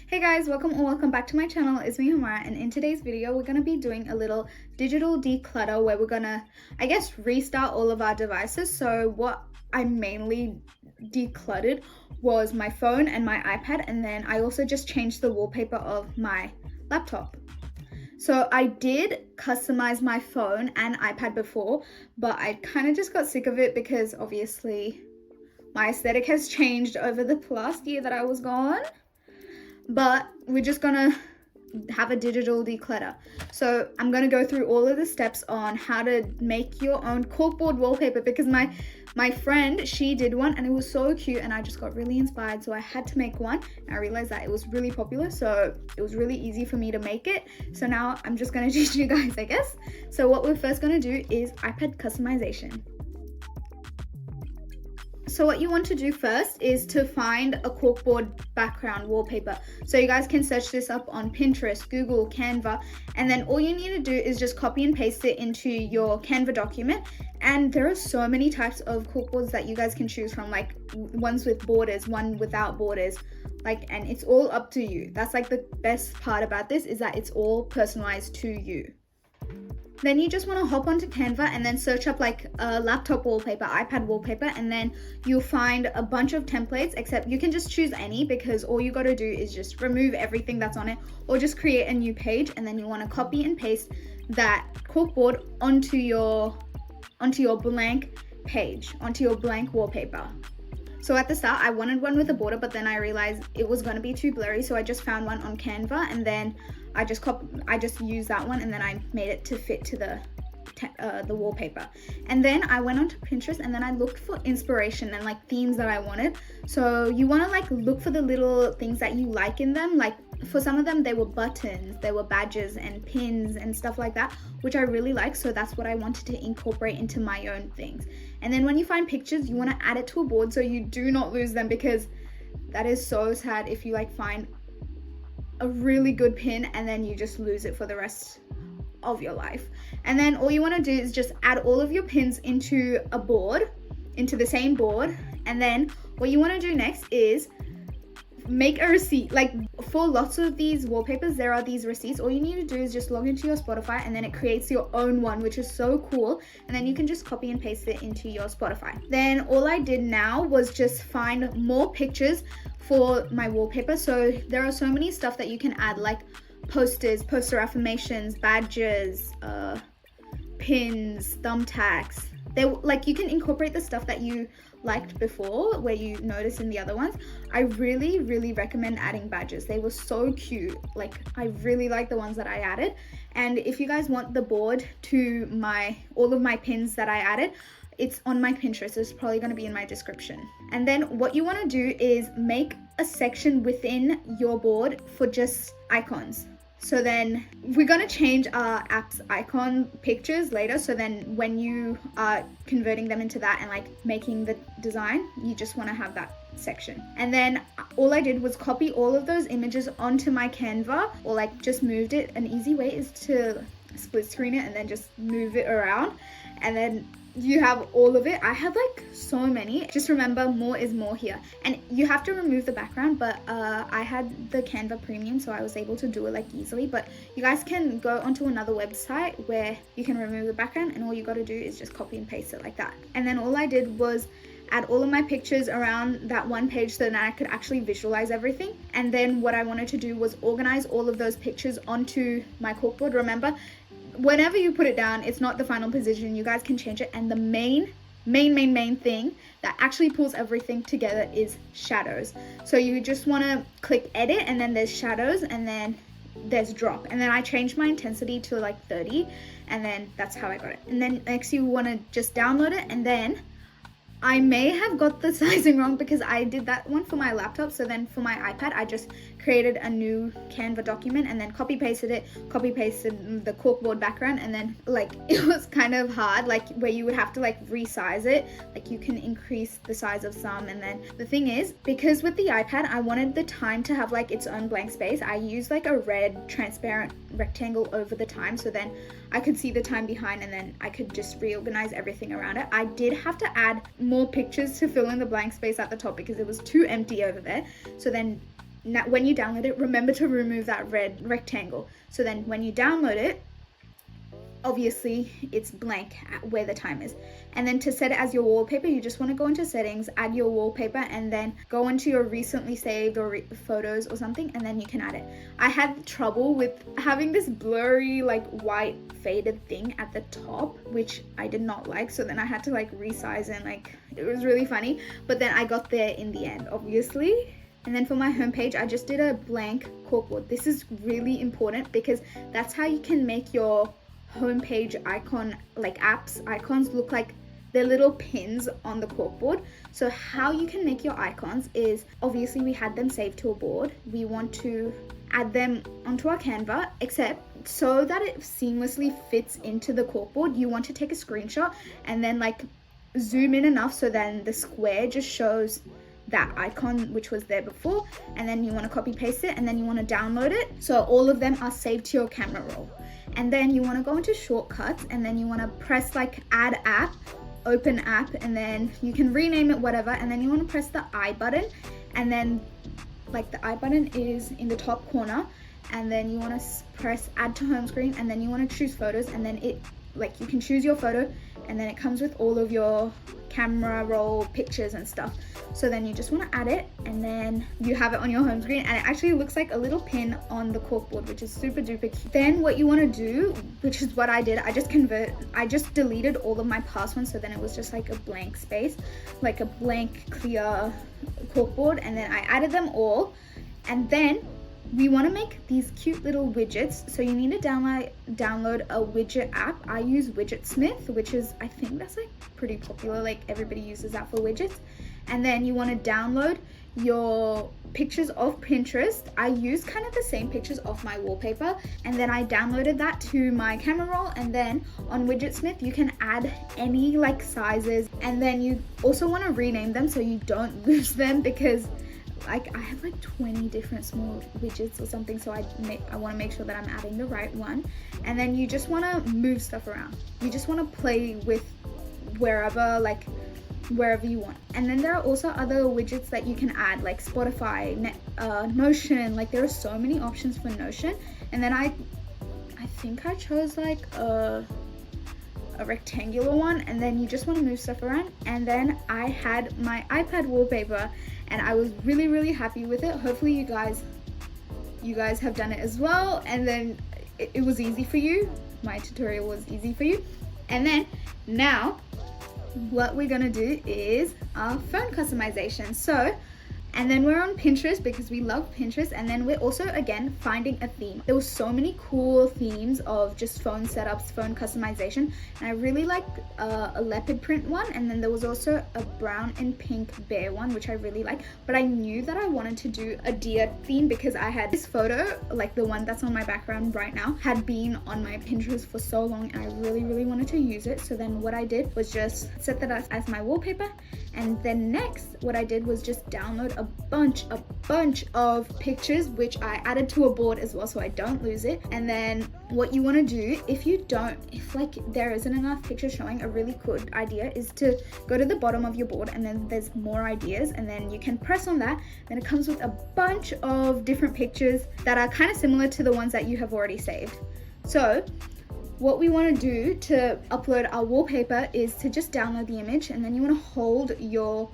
Hey guys, welcome back to my channel. It's me, Himara, and in today's video we're going to be doing a little digital declutter where we're going to, I guess, restart all of our devices. So what I mainly decluttered was my phone and my iPad, and then I also just changed the wallpaper of my laptop. So I did customize my phone and iPad before, but I kind of just got sick of it because obviously my aesthetic has changed over the last year that I was gone. But we're just gonna have a digital declutter. So I'm gonna go through all of the steps on how to make your own corkboard wallpaper, because my friend, she did one and it was so cute and I just got really inspired, so I had to make one. And I realized that it was really popular, so it was really easy for me to make it. So now I'm just gonna teach you guys, I guess. So what we're first gonna do is iPad customization. So what you want to do first is to find a corkboard background wallpaper. So you guys can search this up on Pinterest, Google, Canva, and then all you need to do is just copy and paste it into your Canva document. And there are so many types of corkboards that you guys can choose from, like ones with borders, one without borders, and it's all up to you. That's like the best part about this, is that it's all personalized to you. Then you just want to hop onto Canva and then search up like a laptop wallpaper, iPad wallpaper, and then you'll find a bunch of templates, except you can just choose any, because all you got to do is just remove everything that's on it or just create a new page. And then you want to copy and paste that corkboard onto your blank page, onto your blank wallpaper. So at the start I wanted one with a border, but then I realized it was going to be too blurry, so I just found one on Canva, and then I just used that one, and then I made it to fit to the wallpaper. And then I went onto Pinterest and then I looked for inspiration and like themes that I wanted. So you want to like look for the little things that you like in them. Like for some of them, they were buttons, they were badges and pins and stuff like that, which I really like. So that's what I wanted to incorporate into my own things. And then when you find pictures, you want to add it to a board so you do not lose them, because that is so sad if you like find a really good pin and then you just lose it for the rest of your life. And then all you want to do is just add all of your pins into a board, into the same board. And then what you want to do next is make a receipt. Like for lots of these wallpapers, there are these receipts. All you need to do is just log into your Spotify, and then it creates your own one, which is so cool. And then you can just copy and paste it into your Spotify. Then all I did now was just find more pictures for my wallpaper. So there are so many stuff that you can add, like posters, poster affirmations, badges, pins, thumbtacks. You can incorporate the stuff that you liked before, where you noticed in the other ones. I really recommend adding badges. They were so cute. Like I really like the ones that I added. And if you guys want the board to all of my pins that I added, it's on my Pinterest. It's probably going to be in my description. And then what you want to do is make a section within your board for just icons. So then we're going to change our app's icon pictures later. So then when you are converting them into that and like making the design, you just want to have that section. And then all I did was copy all of those images onto my Canva, or like just moved it. An easy way is to split screen it and then just move it around, and then you have all of it. I have like so many. Just remember, more is more here. And you have to remove the background, but I had the Canva Premium, so I was able to do it like easily. But you guys can go onto another website where you can remove the background, and all you got to do is just copy and paste it like that. And then all I did was add all of my pictures around that one page so that I could actually visualize everything. And then what I wanted to do was organize all of those pictures onto my corkboard. Remember, whenever you put it down, it's not the final position. You guys can change it. And the main thing that actually pulls everything together is shadows. So you just want to click edit, and then there's shadows, and then there's drop. And then I changed my intensity to like 30, and then that's how I got it. And then next you want to just download it, and then I may have got the sizing wrong because I did that one for my laptop. So then for my iPad, I just created a new Canva document and then copy pasted the corkboard background, and then like it was kind of hard, like where you would have to like resize it. Like you can increase the size of some, and then the thing is, because with the iPad I wanted the time to have like its own blank space, I used like a red transparent rectangle over the time, so then I could see the time behind and then I could just reorganize everything around it. I did have to add more pictures to fill in the blank space at the top because it was too empty over there. So then when you download it, remember to remove that red rectangle. So then when you download it, obviously it's blank where the time is. And then to set it as your wallpaper, you just want to go into settings, add your wallpaper, and then go into your recently saved or photos or something, and then you can add it. I had trouble with having this blurry like white faded thing at the top, which I did not like, so then I had to like resize, and like it was really funny, but then I got there in the end, obviously. And then for my homepage, I just did a blank corkboard. This is really important because that's how you can make your homepage icon, like apps icons, look like they're little pins on the corkboard. So how you can make your icons is, obviously we had them saved to a board. We want to add them onto our Canva, except so that it seamlessly fits into the corkboard, you want to take a screenshot and then like zoom in enough so then the square just shows that icon which was there before, and then you want to copy paste it, and then you want to download it so all of them are saved to your camera roll. And then you want to go into shortcuts, and then you want to press like add app, open app, and then you can rename it whatever, and then you want to press the I button, and then like the I button is in the top corner, and then you want to press add to home screen, and then you want to choose photos, and then it like you can choose your photo, and then it comes with all of your camera roll pictures and stuff. So then you just want to add it, and then you have it on your home screen, and it actually looks like a little pin on the corkboard, which is super duper cute. Then what you want to do, which is what I did, I just deleted all of my past ones, so then it was just like a blank space, like a blank clear corkboard, and then I added them all. And then we want to make these cute little widgets, so you need to download a widget app. I use Widgetsmith, which is, I think that's like pretty popular, like everybody uses that for widgets. And then you want to download your pictures of Pinterest. I use kind of the same pictures of my wallpaper, and then I downloaded that to my camera roll. And then on Widgetsmith you can add any like sizes, and then you also want to rename them so you don't lose them, because like I have like 20 different small widgets or something, so I want to make sure that I'm adding the right one. And then you just want to move stuff around. You just want to play with wherever you want. And then there are also other widgets that you can add, like Spotify, Notion. Like there are so many options for Notion. And then I think I chose like a rectangular one, and then you just want to move stuff around. And then I had my iPad wallpaper, and I was really, really happy with it. Hopefully you guys have done it as well, and then it was easy for you. My tutorial was easy for you. And then now what we're gonna do is our phone customization. So, and then we're on Pinterest because we love Pinterest, and then we're also again finding a theme. There were so many cool themes of just phone setups, phone customization, and I really like a leopard print one, and then there was also a brown and pink bear one, which I really like. But I knew that I wanted to do a deer theme because I had this photo, like the one that's on my background right now, had been on my Pinterest for so long, and I really, really wanted to use it. So then what I did was just set that as my wallpaper, and then next what I did was just download a bunch of pictures, which I added to a board as well so I don't lose it. And then what you want to do, if like there isn't enough pictures showing, a really good idea is to go to the bottom of your board, and then there's more ideas, and then you can press on that. Then it comes with a bunch of different pictures that are kind of similar to the ones that you have already saved. So what we want to do to upload our wallpaper is to just download the image, and then you want to hold your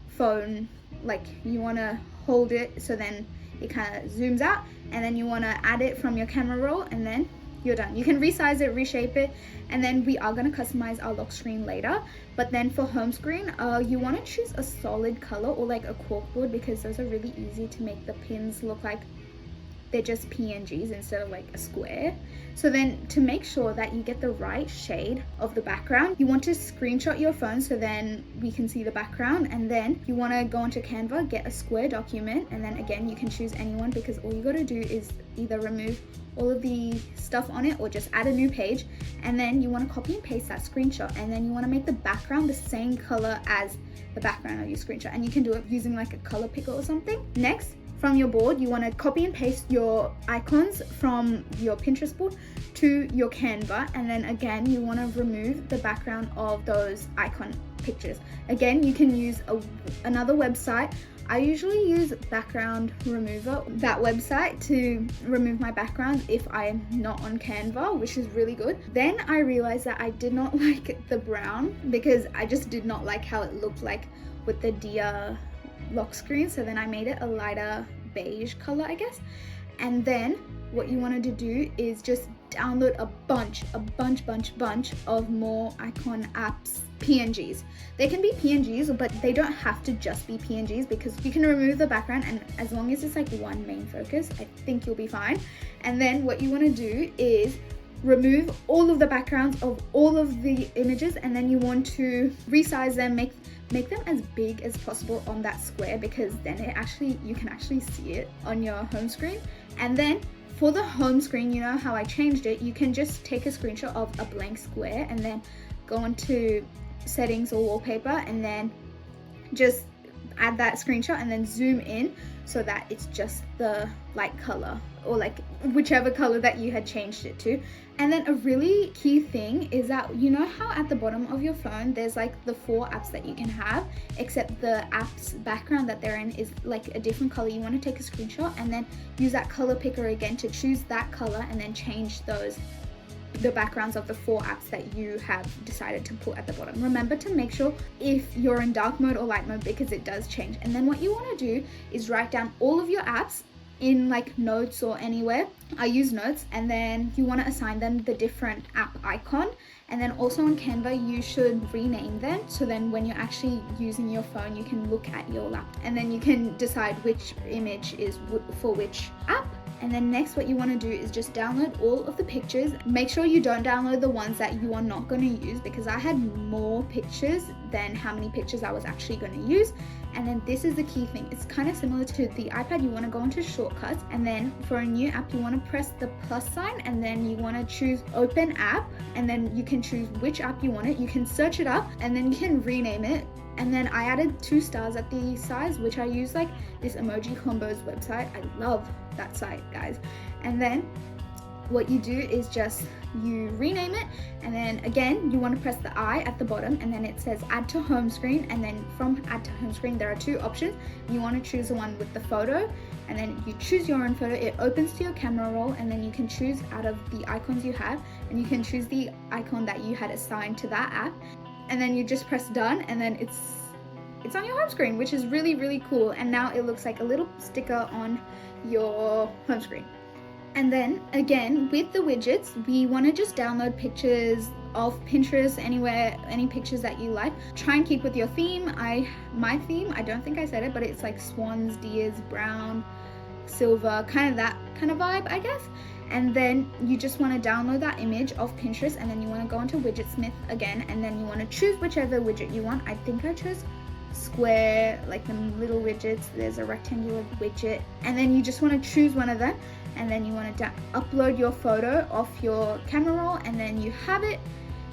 phone, like you want to hold it so then it kind of zooms out, and then you want to add it from your camera roll, and then you're done. You can resize it, reshape it, and then we are going to customize our lock screen later. But then for home screen, you want to choose a solid color or like a corkboard, because those are really easy to make the pins look like they're just PNGs instead of like a square. So then to make sure that you get the right shade of the background, you want to screenshot your phone so then we can see the background, and then you want to go onto Canva, get a square document, and then again you can choose anyone because all you got to do is either remove all of the stuff on it or just add a new page, and then you want to copy and paste that screenshot, and then you want to make the background the same color as the background of your screenshot, and you can do it using like a color picker or something. Next, from your board, you want to copy and paste your icons from your Pinterest board to your Canva, and then again you want to remove the background of those icon pictures. Again, you can use another website. I usually use Background Remover, that website, to remove my background if I'm not on Canva, which is really good. Then I realized that I did not like the brown because I just did not like how it looked like with the Dia lock screen. So then I made it a lighter beige color, I guess. And then what you wanted to do is just download a bunch of more icon apps PNGs. They can be PNGs, but they don't have to just be PNGs because you can remove the background, and as long as it's like one main focus, I think you'll be fine. And then what you want to do is remove all of the backgrounds of all of the images, and then you want to resize them, make them as big as possible on that square, because then you can actually see it on your home screen. And then for the home screen, you know how I changed it, you can just take a screenshot of a blank square and then go into settings or wallpaper, and then just add that screenshot and then zoom in so that it's just the light color, or like whichever color that you had changed it to. And then a really key thing is that, you know how at the bottom of your phone there's like the 4 apps that you can have, except the app's background that they're in is like a different color. You want to take a screenshot and then use that color picker again to choose that color, and then change the backgrounds of the 4 apps that you have decided to put at the bottom. Remember to make sure if you're in dark mode or light mode, because it does change. And then what you want to do is write down all of your apps in like notes or anywhere. I use notes, and then you want to assign them the different app icon. And then also on Canva, you should rename them, so then when you're actually using your phone, you can look at your laptop and then you can decide which image is for which app. And then next, what you want to do is just download all of the pictures. Make sure you don't download the ones that you are not going to use, because I had more pictures than how many pictures I was actually going to use. And then this is the key thing. It's kind of similar to the iPad. You want to go into shortcuts, and then for a new app, you want to press the plus sign, and then you want to choose open app, and then you can choose which app you want it. You can search it up, and then you can rename it. And then I added 2 stars at the size, which I use like this Emoji Combos website. I love that site, guys. And then what you do is just you rename it, and then again you want to press the I at the bottom, and then it says add to home screen, and then from add to home screen there are 2 options. You want to choose the one with the photo, and then you choose your own photo. It opens to your camera roll, and then you can choose out of the icons you have, and you can choose the icon that you had assigned to that app, and then you just press done, and then it's on your home screen, which is really cool. And now it looks like a little sticker on your home screen. And then again, with the widgets, we want to just download pictures of Pinterest, anywhere, any pictures that you like. Try and keep with your theme. My theme, I don't think I said it, but it's like swans, deers, brown, silver, kind of that kind of vibe, I guess. And then you just want to download that image of Pinterest, and then you want to go into Widgetsmith again, and then you want to choose whichever widget you want. I think I chose square, like the little widgets. There's a rectangular widget, and then you just want to choose one of them, and then you want to upload your photo off your camera roll, and then you have it.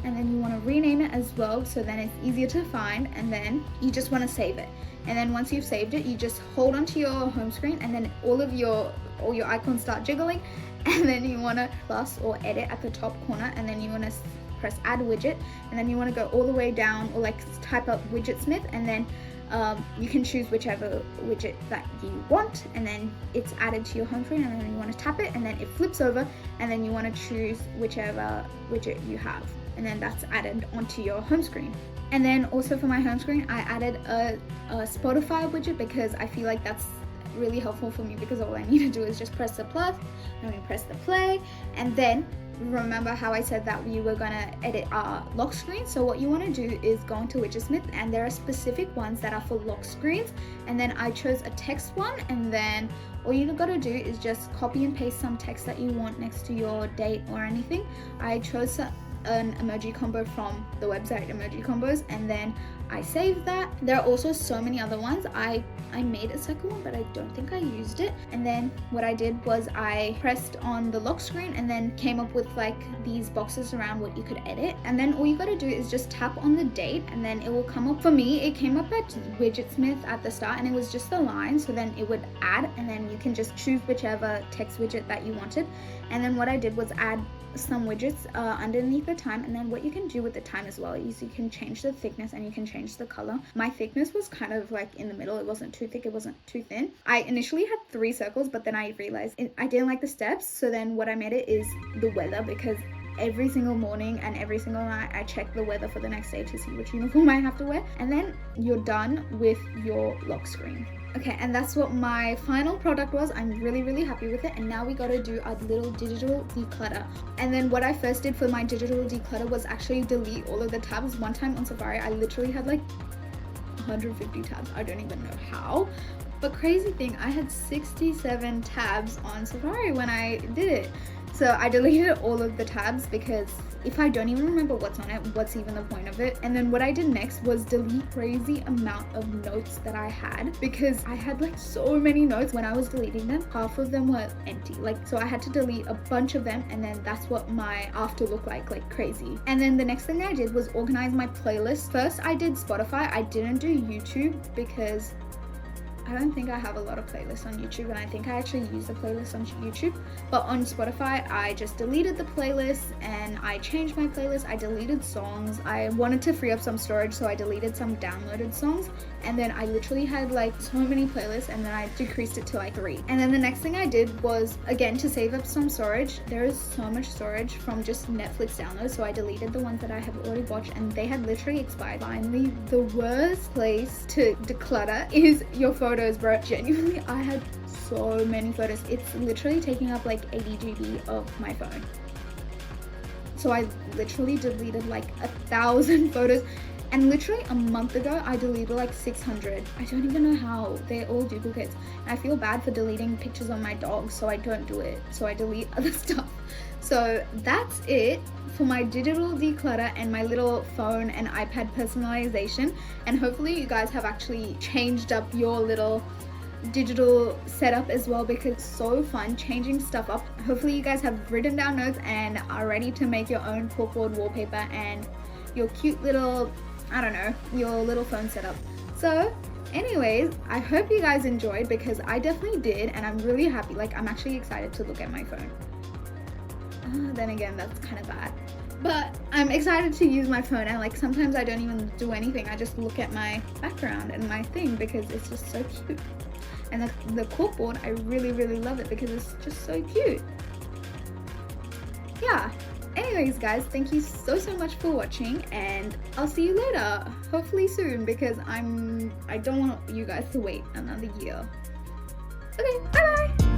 And then you want to rename it as well, so then it's easier to find, and then you just want to save it. And then once you've saved it, you just hold onto your home screen, and then all your icons start jiggling, and then you want to plus or edit at the top corner, and then you want to press add widget, and then you want to go all the way down, or like type up Widgetsmith, and then you can choose whichever widget that you want, and then it's added to your home screen, and then you want to tap it, and then it flips over, and then you want to choose whichever widget you have, and then that's added onto your home screen. And then also for my home screen, I added a Spotify widget, because I feel like that's really helpful for me, because all I need to do is just press the plus, and then press the play, and then remember how I said that we were gonna edit our lock screen? So what you want to do is go into Widgetsmith, and there are specific ones that are for lock screens, and then I chose a text one, and then all you gotta do is just copy and paste some text that you want next to your date or anything. I chose an emoji combo from the website Emoji Combos, and then I saved that. There are also so many other ones. I made a second one, but I don't think I used it. And then what I did was I pressed on the lock screen and then came up with like these boxes around what you could edit. And then all you gotta do is just tap on the date, and then it will come up. For me, it came up at Widgetsmith at the start, and it was just the line. So then it would add, and then you can just choose whichever text widget that you wanted. And then what I did was add some widgets underneath the time, and then what you can do with the time as well is you can change the thickness and you can change the color. My thickness was kind of like in the middle. It wasn't too thick, it wasn't too thin. I initially had 3 circles, but then I realized I didn't like the steps. So then what I made it is the weather, because every single morning and every single night I check the weather for the next day to see which uniform I have to wear. And then you're done with your lock screen. Okay, and that's what my final product was. I'm really happy with it. And now we gotta do a little digital declutter. And then what I first did for my digital declutter was actually delete all of the tabs. One time on Safari, I literally had like 150 tabs. I don't even know how. But crazy thing, I had 67 tabs on Safari when I did it. So I deleted all of the tabs, because if I don't even remember what's on it, what's even the point of it? And then what I did next was delete crazy amount of notes that I had, because I had like so many notes. When I was deleting them, half of them were empty. Like, so I had to delete a bunch of them, and then that's what my after looked like crazy. And then the next thing I did was organize my playlist. First I did Spotify. I didn't do YouTube because I don't think I have a lot of playlists on YouTube, and I think I actually use the playlist on YouTube. But on Spotify, I just deleted the playlist and I changed my playlist. I deleted songs. I wanted to free up some storage, so I deleted some downloaded songs. And then I literally had like so many playlists, and then I decreased it to like 3. And then the next thing I did was, again, to save up some storage. There is so much storage from just Netflix downloads, so I deleted the ones that I have already watched, and they had literally expired. Finally, the worst place to declutter is your photos, bro. Genuinely, I had so many photos. It's literally taking up like 80 GB of my phone. So I literally deleted like 1,000 photos. And literally a month ago, I deleted like 600. I don't even know how. They're all duplicates. And I feel bad for deleting pictures of my dog, so I don't do it. So I delete other stuff. So that's it for my digital declutter and my little phone and iPad personalization. And hopefully you guys have actually changed up your little digital setup as well, because it's so fun changing stuff up. Hopefully you guys have written down notes and are ready to make your own corkboard wallpaper and your cute little, I don't know, your little phone setup. So anyways, I hope you guys enjoyed, because I definitely did, and I'm really happy. Like, I'm actually excited to look at my phone. Then again, that's kind of bad, but I'm excited to use my phone. And like, sometimes I don't even do anything. I just look at my background and my thing, because it's just so cute. And the corkboard, I really love it, because it's just so cute. Yeah. Anyways guys, thank you so much for watching, and I'll see you later, hopefully soon, because I don't want you guys to wait another year. Okay, bye bye.